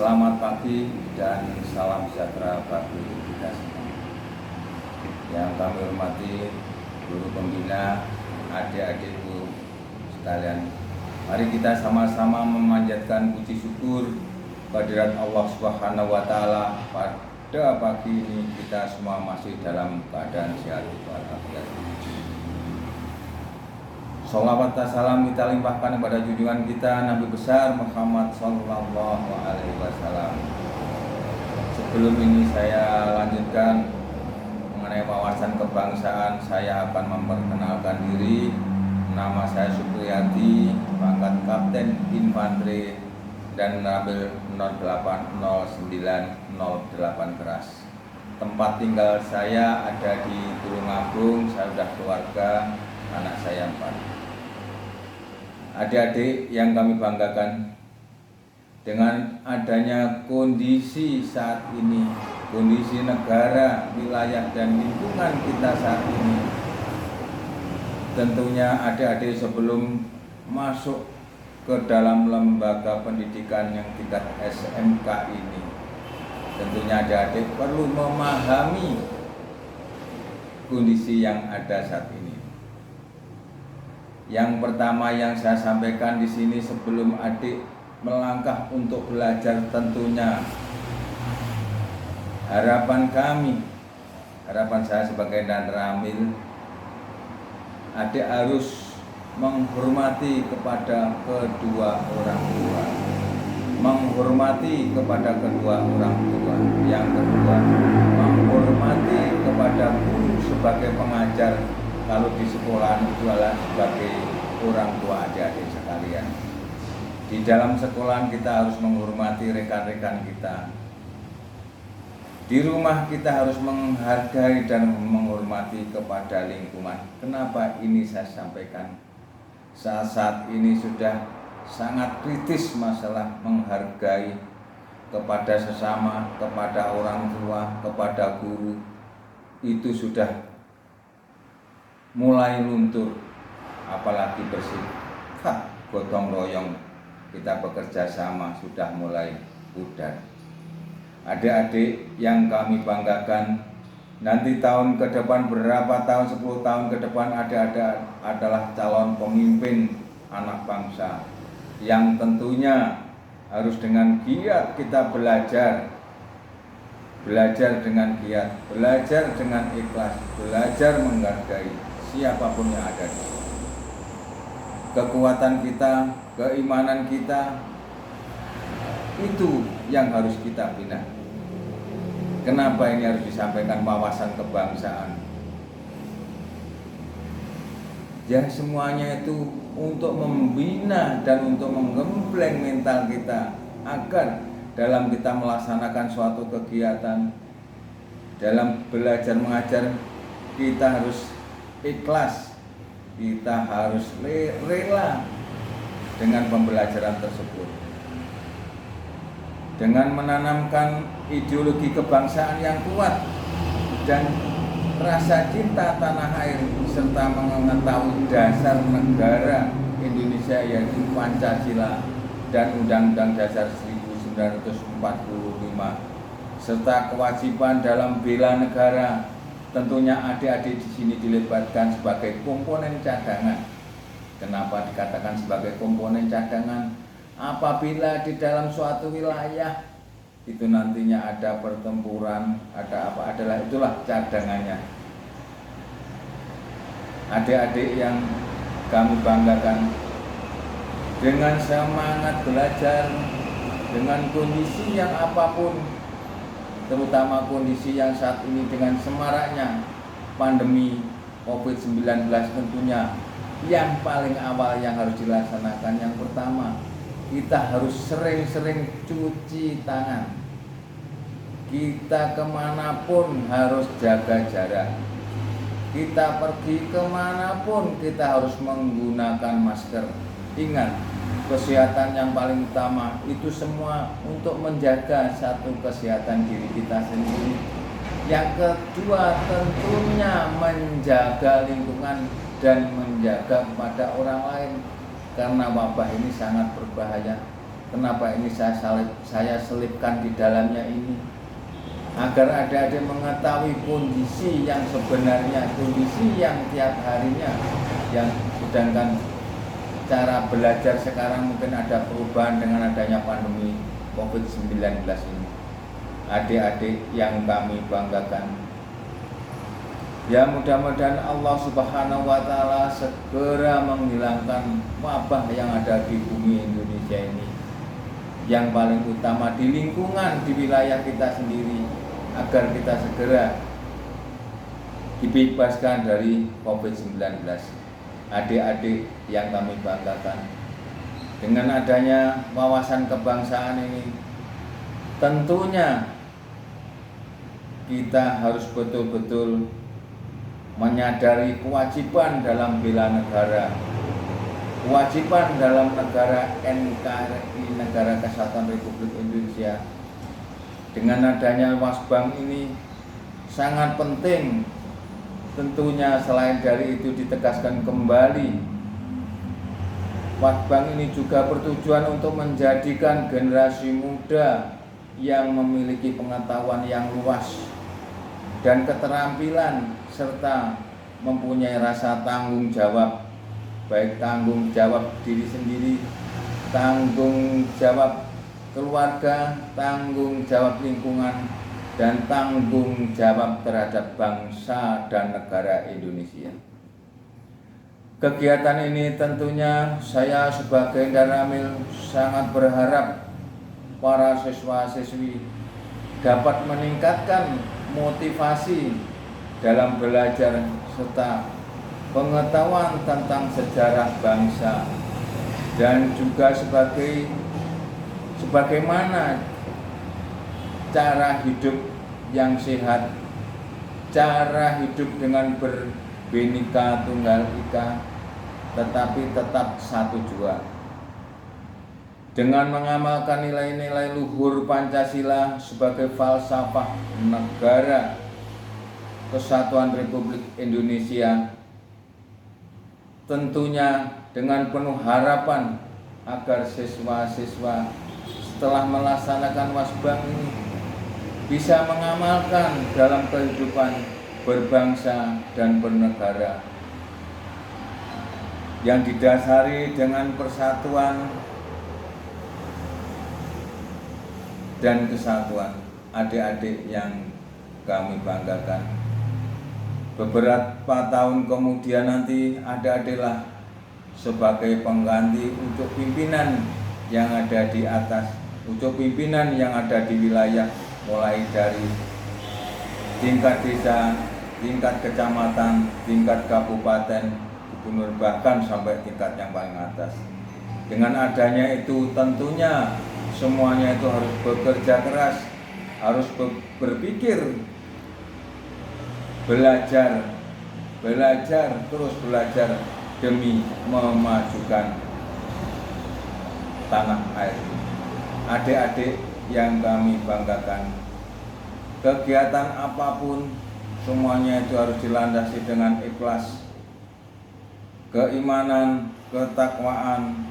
Selamat pagi dan salam sejahtera bagi kita semua. Yang kami hormati guru pembina, adik-adikku sekalian. Mari kita sama-sama memanjatkan puji syukur kehadirat Allah Subhanahu wa taala. Pada pagi ini kita semua masih dalam keadaan sehat walafiat. Sholawat dan salam kita limpahkan kepada junjungan kita Nabi besar Muhammad Sallallahu Alaihi Wasallam. Sebelum ini saya lanjutkan mengenai wawasan kebangsaan. Saya akan memperkenalkan diri. Nama saya Supriyadi, pangkat Kapten Infanteri dan Nabil 080908 Keras. Tempat tinggal saya ada di Tulungagung. Saya sudah keluarga, anak saya 4. Adik-adik yang kami banggakan, dengan adanya kondisi saat ini, kondisi negara, wilayah dan lingkungan kita saat ini, tentunya adik-adik sebelum masuk ke dalam lembaga pendidikan yang tingkat SMK ini, tentunya adik-adik perlu memahami kondisi yang ada saat ini. Yang pertama yang saya sampaikan di sini sebelum adik melangkah untuk belajar, tentunya harapan saya sebagai dan Ramil, adik harus menghormati kepada kedua orang tua. Menghormati kepada kedua orang tua. Yang kedua, menghormati kepada guru sebagai pengajar. Kalau di sekolah itu adalah sebagai orang tua adik-adik sekalian. Di dalam sekolah kita harus menghormati rekan-rekan kita. Di rumah kita harus menghargai dan menghormati kepada lingkungan. Kenapa ini saya sampaikan? Saat ini sudah sangat kritis masalah menghargai kepada sesama, kepada orang tua, kepada guru. Itu sudah mulai luntur, apalagi bersih. Gotong royong kita bekerja sama sudah mulai pudar. Adik-adik yang kami banggakan, nanti tahun ke depan, berapa tahun, 10 tahun ke depan ada adalah calon pemimpin anak bangsa yang tentunya harus dengan giat kita belajar dengan giat, belajar dengan ikhlas, belajar menghargai siapapun yang ada di sini. Kekuatan kita, keimanan kita, itu yang harus kita bina. Kenapa ini harus disampaikan wawasan kebangsaan? Ya semuanya itu untuk membina dan untuk menggembleng mental kita, agar dalam kita melaksanakan suatu kegiatan, dalam belajar mengajar, kita harus ikhlas, kita harus rela dengan pembelajaran tersebut. Dengan menanamkan ideologi kebangsaan yang kuat dan rasa cinta tanah air, serta mengetahui dasar negara Indonesia yaitu Pancasila dan Undang-Undang Dasar 1945, serta kewajiban dalam bela negara. Tentunya adik-adik di sini dilibatkan sebagai komponen cadangan. Kenapa dikatakan sebagai komponen cadangan? Apabila di dalam suatu wilayah itu nantinya ada pertempuran, ada apa, itulah cadangannya. Adik-adik yang kami banggakan, dengan semangat belajar, dengan kondisi yang apapun, terutama kondisi yang saat ini dengan semaraknya pandemi COVID-19, tentunya yang paling awal yang harus dilaksanakan, yang pertama, kita harus sering-sering cuci tangan. Kita kemanapun harus jaga jarak. Kita pergi kemanapun kita harus menggunakan masker. Ingat, kesehatan yang paling utama itu semua untuk menjaga satu kesehatan diri kita sendiri. Yang kedua tentunya menjaga lingkungan dan menjaga kepada orang lain, karena wabah ini sangat berbahaya. Kenapa ini saya selipkan di dalamnya ini? Agar adik-adik mengetahui kondisi yang sebenarnya, kondisi yang tiap harinya, yang sedangkan cara belajar sekarang mungkin ada perubahan dengan adanya pandemi COVID-19 ini. Adik-adik yang kami banggakan, ya mudah-mudahan Allah Subhanahu wa Ta'ala segera menghilangkan wabah yang ada di bumi Indonesia ini, yang paling utama di lingkungan, di wilayah kita sendiri, agar kita segera dibebaskan dari COVID-19. Adik-adik yang kami banggakan, dengan adanya wawasan kebangsaan ini, tentunya kita harus betul-betul menyadari kewajiban dalam bela negara, kewajiban dalam negara NKRI, Negara Kesatuan Republik Indonesia. Dengan adanya Wasbang ini sangat penting. Tentunya selain dari itu ditegaskan kembali, Wasbang ini juga bertujuan untuk menjadikan generasi muda yang memiliki pengetahuan yang luas dan keterampilan serta mempunyai rasa tanggung jawab, baik tanggung jawab diri sendiri, tanggung jawab keluarga, tanggung jawab lingkungan, dan tanggung jawab terhadap bangsa dan negara Indonesia. Kegiatan ini tentunya saya sebagai Daramil sangat berharap para siswa-siswi dapat meningkatkan motivasi dalam belajar serta pengetahuan tentang sejarah bangsa, dan juga sebagaimana cara hidup yang sehat, cara hidup dengan berbhinneka tunggal ika, tetapi tetap satu jua, dengan mengamalkan nilai-nilai luhur Pancasila sebagai falsafah Negara Kesatuan Republik Indonesia. Tentunya dengan penuh harapan agar siswa-siswa setelah melaksanakan Wasbang ini bisa mengamalkan dalam kehidupan berbangsa dan bernegara yang didasari dengan persatuan dan kesatuan. Adik-adik yang kami banggakan, beberapa tahun kemudian nanti adik-adiklah sebagai pengganti untuk pimpinan yang ada di atas, untuk pimpinan yang ada di wilayah, mulai dari tingkat desa, tingkat kecamatan, tingkat kabupaten, gubernur, bahkan sampai tingkat yang paling atas. Dengan adanya itu tentunya semuanya itu harus bekerja keras, harus berpikir, belajar, terus belajar demi memajukan tanah air. Adik-adik yang kami banggakan, kegiatan apapun semuanya itu harus dilandasi dengan ikhlas, keimanan, ketakwaan,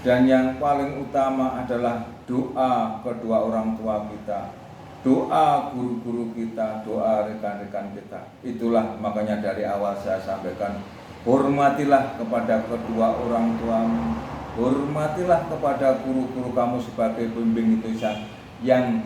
dan yang paling utama adalah doa kedua orang tua kita, doa guru-guru kita, doa rekan-rekan kita. Itulah makanya dari awal saya sampaikan, hormatilah kepada kedua orang tuamu, hormatilah kepada guru-guru kamu sebagai pembimbing itu yang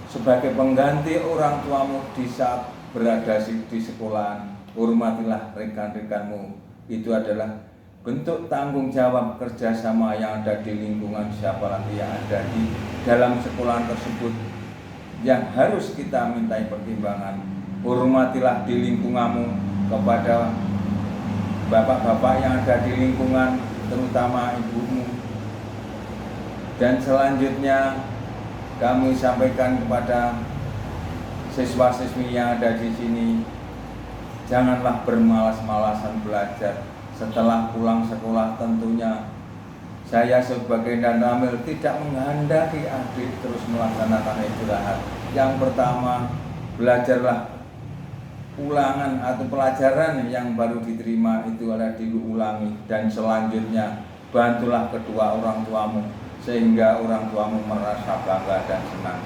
sebagai pengganti orang tuamu di saat berada di sekolahan. Hormatilah rekan-rekanmu. Itu adalah bentuk tanggung jawab kerjasama yang ada di lingkungan siapa lagi yang ada di dalam sekolahan tersebut yang harus kita mintai pertimbangan. Hormatilah di lingkunganmu kepada bapak-bapak yang ada di lingkungan, terutama ibumu. Dan selanjutnya kami sampaikan kepada siswa-siswi yang ada di sini, janganlah bermalas-malasan belajar. Setelah pulang sekolah tentunya saya sebagai Daramil tidak menghendaki adik terus melaksanakan istirahat. Yang pertama, belajarlah ulangan atau pelajaran yang baru diterima itu adalah diulangi, dan selanjutnya bantulah kedua orang tuamu sehingga orang tuamu merasa bangga dan senang.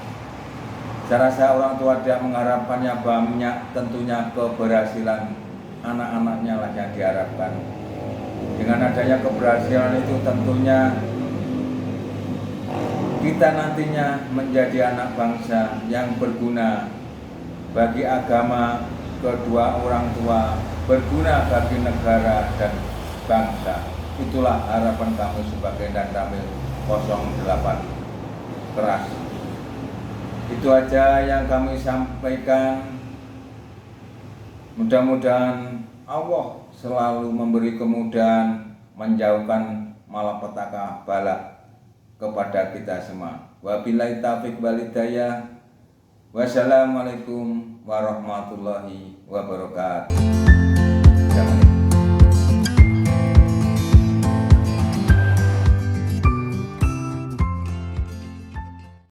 Saya rasa orang tua tidak mengharapkannya banyak, tentunya keberhasilan anak-anaknya lah yang diharapkan. Dengan adanya keberhasilan itu tentunya kita nantinya menjadi anak bangsa yang berguna bagi agama kedua orang tua, berguna bagi negara dan bangsa. Itulah harapan kami sebagai Dan Ramil 08 Keras. Itu aja yang kami sampaikan. Mudah-mudahan Allah selalu memberi kemudahan, menjauhkan malapetaka bala kepada kita semua. Wabillahi taufiq wal hidayah. Wassalamualaikum warahmatullahi wabarakatuh.